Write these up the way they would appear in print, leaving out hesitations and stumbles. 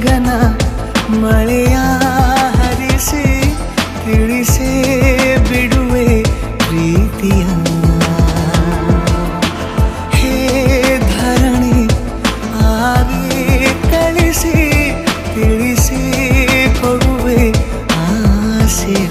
ಗಗನ ಮಳೆಯ ಹರಿಸಿ ತಿಳಿಸೇ ಬಿಡುವೆ ಪ್ರೀತಿಯ ಹೇ ಧರಣಿ ಆಗಿ ಕಳಿಸಿ ತಿಳಿಸಿ ಕೊಡುವೆ ಆಸೆಯ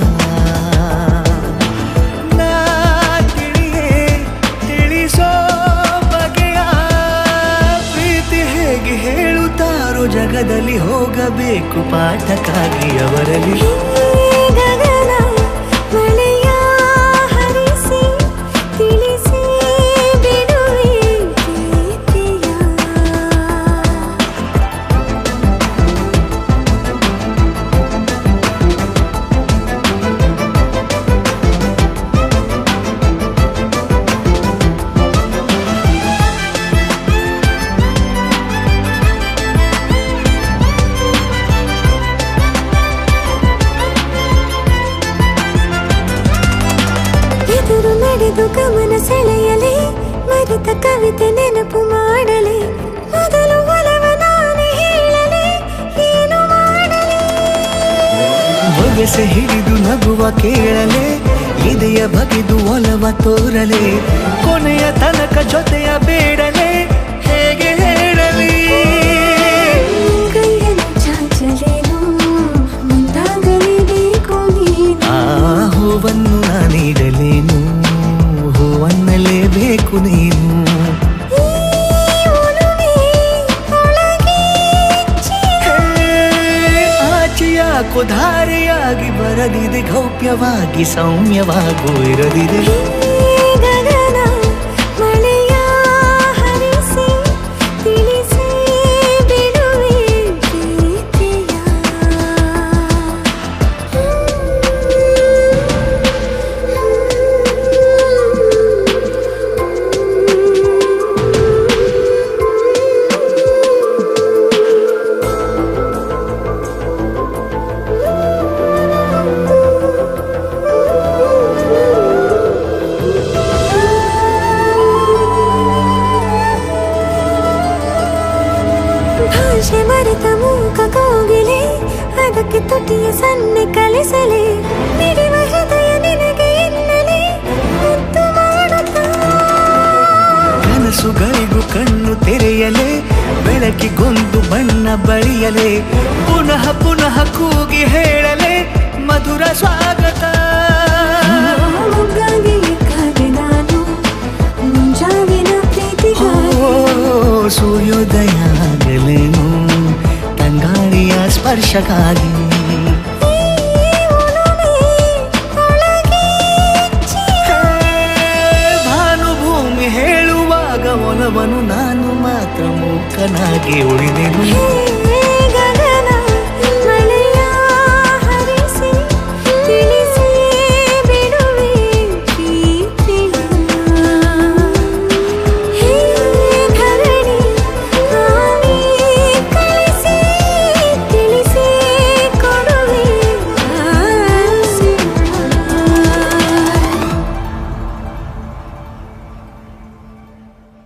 ಜಗದಲ್ಲಿ ಹೋಗಬೇಕು ಪಾಠಕ್ಕಾಗಿ ಅವರಲ್ಲಿ ಗಗನ ಮಳೆಯ ಹರಿಸಿ ತಿಳಿಸಿ ಬಿಡುವೆ ಪ್ರೀತಿಯ ಎದುರು ನಡೆದು ಗಮನ ಸೆಳೆಯಲಿ ಮರೆತ ಕವಿತೆ ನೆನಪು ಮಾಡಲಿ ಮೊದಲು ಒಲವ ನಾನೇ ಹೇಳಲಿ ಏನು ಮಾಡಲಿ ಬೊಗಸೆ ಹಿಡಿದು ನಗುವ ಕೇಳಲೆ ಇದೆಯ ಬಗೆದು ಒಲವ ತೋರಲೆ ಕೊನೆಯ ತನಕ ಜೊತೆಯ ಬೇಡಲೆ ಹೇಗೆ ಹೇಳಲಿ ಕೈಯನ್ನು ಚಾಚಲೇನು ಮುಂದಾಗಲೇಬೇಕು ನೀನು ಆ ಹೂವನ್ನು ನಾನೀಡಲೇನು ಹೂವನ್ನಲೇಬೇಕು ನೀನು ಆಚೆಯಾಕೋ ಧಾರೆಯಾಗಿ ಬರದಿದೆ ಗೌಪ್ಯವಾಗಿ ಸೌಮ್ಯವಾಗೂ ಇರದಿದೆ ಗಗನ ಮಳೆಯ ಹರಿಸಿ ತಿಳಿಸಿ ಬಿಡುವೆ ಪ್ರೀತಿಯ ಭಾಷೆ ಮರೆತ ಮೂಕ ಕೋಗಿಲೆ ಅದಕ್ಕೆ ತುಟಿಯ ಸನ್ನೆ ಕಲಿಸಲೆ ನಿಡಿವ ಹೃದಯ ನಿನಗೆ ಎನ್ನಲೆ ಮುದ್ದು ಮಾಡುತ್ತಾ ಕನಸುಗಳಿಗೂ ಕಣ್ಣು ತೆರೆಯಲೆ ಬೆಳಕಿಗೊಂದು ಬಣ್ಣ ಬಳಿಯಲೆ ಪುನಃ ಪುನಃ ಕೂಗಿ ಹೇಳಲೆ ಮಧುರ ಸ್ವಾಗತ ಮುಗ್ಗಾಗಿ ಕಾದೆ ನಾನು ಮುಂಜಾವಿನ ಪ್ರೀತಿಗಾಗಿ ಸೂರ್ಯೋದಯ ಆಗಲೇನು ತಂಗಾಳಿಯ ಸ್ಪರ್ಶಕ್ಕಾಗಿ ಭಾನುಭೂಮಿ ಹೇಳುವಾಗ ಒಲವನು ನಾನು ಮಾತ್ರ ಮೂಕನಾಗಿ ಉಳಿದೆನು